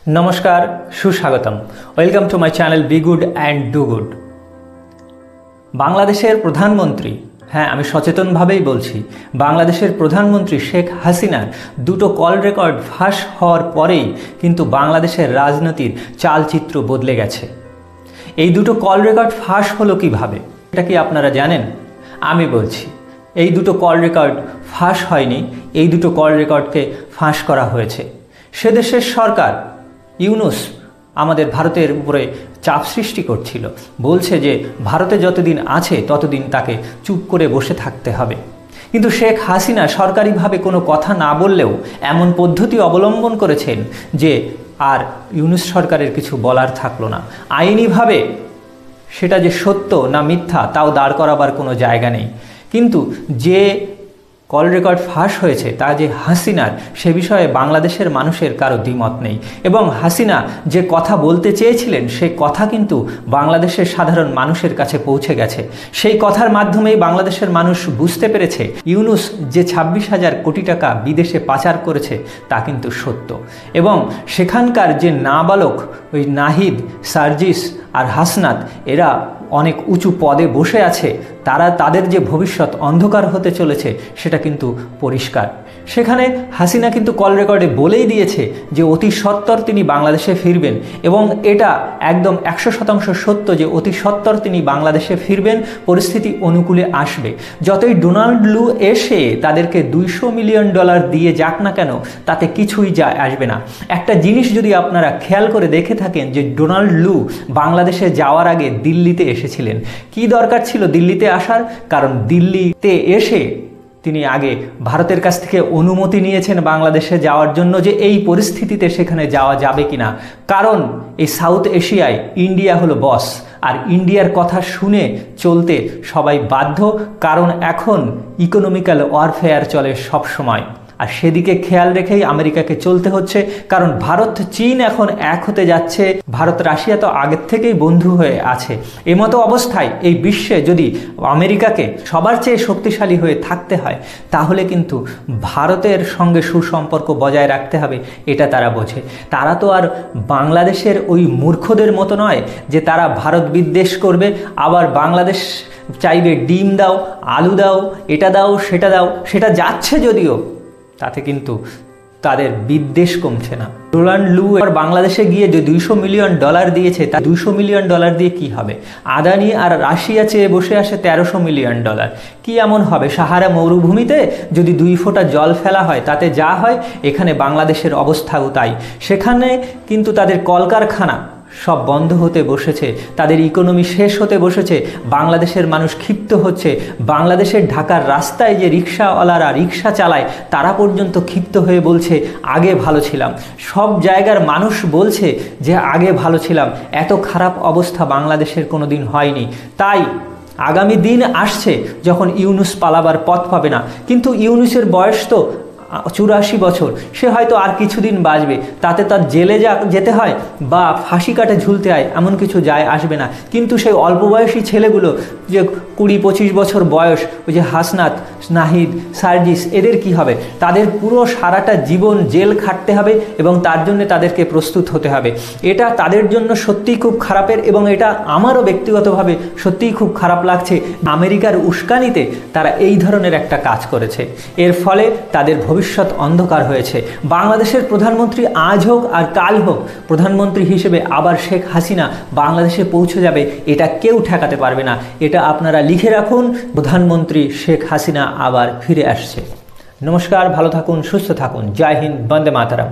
नमस्कार सुस्वागतम welcome to my channel be good and do good. बांग्लादेशेर प्रधानमंत्री हाँ आमी सचेतन भावेई बोलছি बांग्लादेशेर प्रधानमंत्री शेख हासिनार दुटो कल रेकर्ड फाँस हওয়ার পরেই किन्तु बांग्लादेशेर राजनीतिर चालचित्र बदले गेছে। এই দুটো কল রেকর্ড ফাঁস হলো কিভাবে এটা কি আপনারা জানেন? আমি বলছি এই দুটো কল রেকর্ড ফাঁস হয়নি, এই দুটো কল রেকর্ডকে ফাঁস করা হয়েছে। সে দেশের সরকার ইউনুস আমাদের ভারতের উপরে চাপ সৃষ্টি করছিল, বলছে যে ভারতে যতদিন আছে ততদিন তাকে চুপ করে বসে থাকতে হবে। কিন্তু শেখ হাসিনা সরকারিভাবে কোনো কথা না বললেও এমন পদ্ধতি অবলম্বন করেছেন যে আর ইউনুস সরকারের কিছু বলার থাকলো না। আইনিভাবে সেটা যে সত্য না মিথ্যা তাও দাঁড় করাবার কোনো জায়গা নেই। কিন্তু যে কল রেকর্ড ফাঁস হয়েছে তা যে হাসিনার সে বিষয়ে বাংলাদেশের মানুষের কারো দ্বিমত নেই এবং হাসিনা যে কথা বলতে চেয়েছিলেন সেই কথা কিন্তু বাংলাদেশের সাধারণ মানুষের কাছে পৌঁছে গেছে। সেই কথার মাধ্যমেই বাংলাদেশের মানুষ বুঝতে পেরেছে ইউনুস যে 26,000 কোটি টাকা বিদেশে পাচার করেছে তা কিন্তু সত্য এবং সেখানকার যে নাবালক ওই নাহিদ, সার্জিস আর হাসনাত এরা অনেক উঁচু পদে বসে আছে, তাদের যে ভবিষ্যৎ অন্ধকার হতে চলেছে সেটা কিন্তু পরিষ্কার। সেখানে হাসিনা কিন্তু কল রেকর্ডে বলেই দিয়েছে যে অতি সত্বর তিনি বাংলাদেশে ফিরবেন এবং এটা একদম 100% সত্য যে অতি সত্বর তিনি বাংলাদেশে ফিরবেন, পরিস্থিতি অনুকূলে আসবে। যতই ডোনাল্ড লু এসে তাদেরকে $200 মিলিয়ন দিয়ে যাক না কেন তাতে কিছুই যায় আসবে না। একটা জিনিস যদি আপনারা খেয়াল করে দেখে থাকেন যে ডোনাল্ড লু বাংলাদেশে যাওয়ার আগে দিল্লিতে এসেছিলেন। কি দরকার ছিল দিল্লিতে আসার? কারণ দিল্লিতে এসে তিনি আগে ভারতের কাছ থেকে অনুমতি নিয়েছেন বাংলাদেশে যাওয়ার জন্য যে এই পরিস্থিতিতে সেখানে যাওয়া যাবে কিনা। কারণ এই সাউথ এশিয়ায় ইন্ডিয়া হলো বস আর ইন্ডিয়ার কথা শুনে চলতে সবাই বাধ্য, কারণ এখন ইকোনমিক্যাল ওয়ারফেয়ার চলে সব সময়। আর সেদিকে খেয়াল রেখেই আমেরিকাকে চলতে হচ্ছে, কারণ ভারত চীন এখন এক হতে যাচ্ছে। ভারত রাশিয়া তো আগের থেকেই বন্ধু হয়ে আছে। এমতো অবস্থায় এই বিশ্বে যদি আমেরিকাকে সবার চেয়ে শক্তিশালী হয়ে থাকতে হয় তাহলে কিন্তু ভারতের সঙ্গে সুসম্পর্ক বজায় রাখতে হবে, এটা তারা বোঝে। তারা তো আর বাংলাদেশের ওই মূর্খদের মতো নয় যে তারা ভারত বিদ্বেষ করবে আবার বাংলাদেশ চাইবে ডিম দাও, আলু দাও, এটা দাও, সেটা দাও। সেটা যাচ্ছে যদিও, তাতে কিন্তু তাদের বিদ্বেষ কমছে না। ডোনাল্ড লু এবার বাংলাদেশে গিয়ে যে $200 মিলিয়ন দিয়েছে তা $200 মিলিয়ন দিয়ে কি হবে? আদানি আর রাশিয়া চেয়ে বসে আসে $1300 মিলিয়ন। কি এমন হবে? সাহারা মরুভূমিতে যদি 2 ফোঁটা জল ফেলা হয় তাতে যা হয়, এখানে বাংলাদেশের অবস্থাও তাই। সেখানে কিন্তু তাদের কলকারখানা সব বন্ধ হতে বসেছে, তাদের ইকোনমি শেষ হতে বসেছে। বাংলাদেশের মানুষ ক্ষিপ্ত হচ্ছে। বাংলাদেশের ঢাকার রাস্তায় যে রিক্সাওয়ালারা রিক্সা চালায় তারা পর্যন্ত ক্ষিপ্ত হয়ে বলছে আগে ভালো ছিলাম। সব জায়গার মানুষ বলছে যে আগে ভালো ছিলাম, এত খারাপ অবস্থা বাংলাদেশের কোনো দিন হয়নি। তাই আগামী দিন আসছে যখন ইউনুস পালাবার পথ পাবে না। কিন্তু ইউনুসের বয়স তো 84 বছর, সে হয়তো আর কিছুদিন বাঁচবে, তাতে তার জেলে যেতে হয় বা ফাঁসি কাটে ঝুলতে হয় এমন কিছু যায় আসবে না। কিন্তু সেই অল্প বয়সী ছেলেগুলো যে 20-25 বছর বয়স, ওই যে হাসনাত, নাহিদ, সার্জিস, এদের কি হবে? তাদের পুরো সারাটা জীবন জেল খাটতে হবে এবং তার জন্য তাদেরকে প্রস্তুত হতে হবে। এটা তাদের জন্য সত্যিই খুব খারাপের এবং এটা আমারও ব্যক্তিগতভাবে সত্যিই খুব খারাপ লাগছে। আমেরিকার উস্কানিতে তারা এই ধরনের একটা কাজ করেছে, এর ফলে তাদের ভবিষ্যৎ অন্ধকার হয়েছে। বাংলাদেশের প্রধানমন্ত্রী আজ হোক আর কাল হোক প্রধানমন্ত্রী হিসেবে আবার শেখ হাসিনা বাংলাদেশে পৌঁছে যাবে, এটা কেউ ঠেকাতে পারবে না। এটা আপনারা লিখে রাখুন, প্রধানমন্ত্রী শেখ হাসিনা আবার ফিরে আসছে। নমস্কার, ভালো থাকুন, সুস্থ থাকুন। জয় হিন্দ, বন্দে মাতরম।